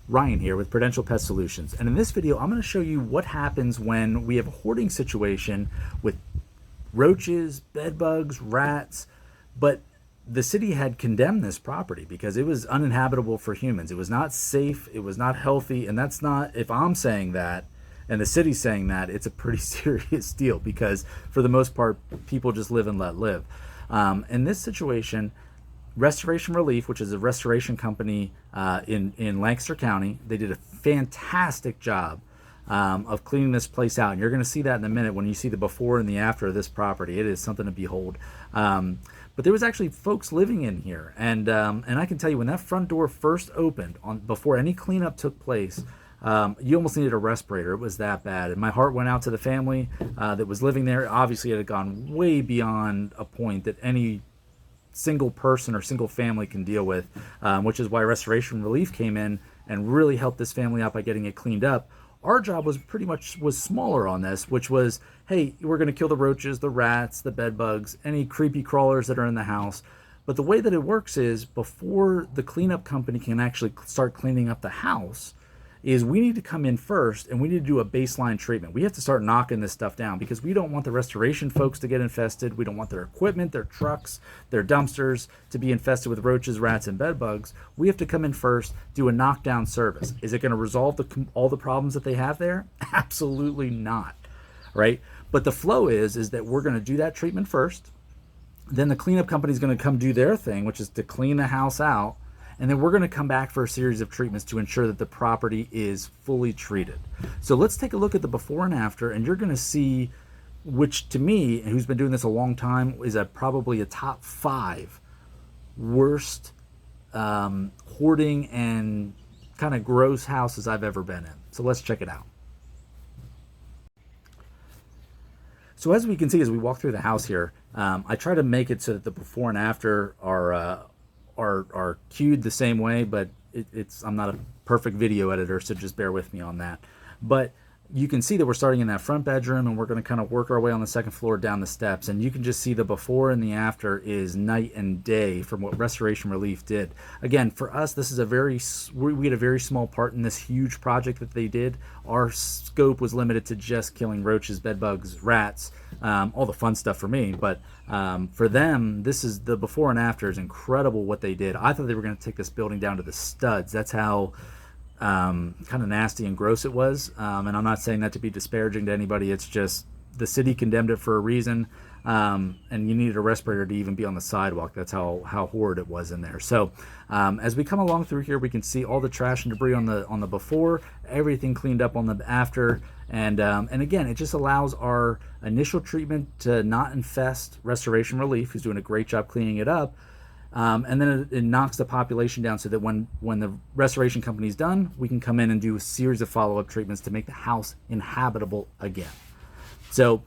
Ryan here with Prudential Pest Solutions, and in this video I'm going to show you what happens when we have a hoarding situation with roaches, bed bugs, rats, but the city had condemned this property because it was uninhabitable for humans. It was not safe, it was not healthy, and that's not, if I'm saying that and the city's saying that, it's a pretty serious deal because for the most part people just live and let live. In this situation, Restoration Relief, which is a restoration company in Lancaster County, they did a fantastic job of cleaning this place out. And you're going to see that in a minute when you see the before and the after of this property. It is something to behold. But there was actually folks living in here. And I can tell you, when that front door first opened, before any cleanup took place, you almost needed a respirator. It was that bad. And my heart went out to the family that was living there. Obviously, it had gone way beyond a point that any single person or single family can deal with, which is why Restoration Relief came in and really helped this family out by getting it cleaned up. Our job was pretty much smaller on this, which was, hey, we're going to kill the roaches, the rats, the bed bugs, any creepy crawlers that are in the house. But the way that it works is, before the cleanup company can actually start cleaning up the house, is we need to come in first and we need to do a baseline treatment. We have to start knocking this stuff down because we don't want the restoration folks to get infested. We don't want their equipment, their trucks, their dumpsters to be infested with roaches, rats, and bed bugs. We have to come in first, do a knockdown service. Is it going to resolve all the problems that they have there? Absolutely not, right? But the flow is that we're going to do that treatment first. Then the cleanup company is going to come do their thing, which is to clean the house out. And then we're going to come back for a series of treatments to ensure that the property is fully treated. So let's take a look at the before and after, and you're going to see, which to me, who's been doing this a long time, is probably a top 5 worst hoarding and kind of gross houses I've ever been in. So let's check it out. So as we can see, as we walk through the house here, I try to make it so that the before and after are cued the same way, but I'm not a perfect video editor, so just bear with me on that. But you can see that we're starting in that front bedroom, and we're going to kind of work our way on the second floor down the steps, and you can just see the before and the after is night and day from what Restoration Relief did. Again, for us, this is we had a very small part in this huge project that they did. Our scope was limited to just killing roaches, bed bugs, rats, all the fun stuff for me, but for them, this is the before and after is incredible what they did. I thought they were going to take this building down to the studs. That's how kind of nasty and gross it was, and I'm not saying that to be disparaging to anybody. It's just the city condemned it for a reason, and you needed a respirator to even be on the sidewalk. That's how horrid it was in there. So as we come along through here, we can see all the trash and debris on the before, everything cleaned up on the after, and again, it just allows our initial treatment to not infest Restoration Relief, who's doing a great job cleaning it up. And then it knocks the population down so that when the restoration company is done, we can come in and do a series of follow-up treatments to make the house inhabitable again. So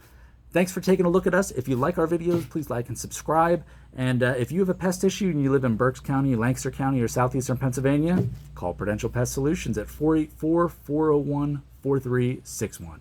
thanks for taking a look at us. If you like our videos, please like and subscribe. And if you have a pest issue and you live in Berks County, Lancaster County, or Southeastern Pennsylvania, call Prudential Pest Solutions at 484-401-4361.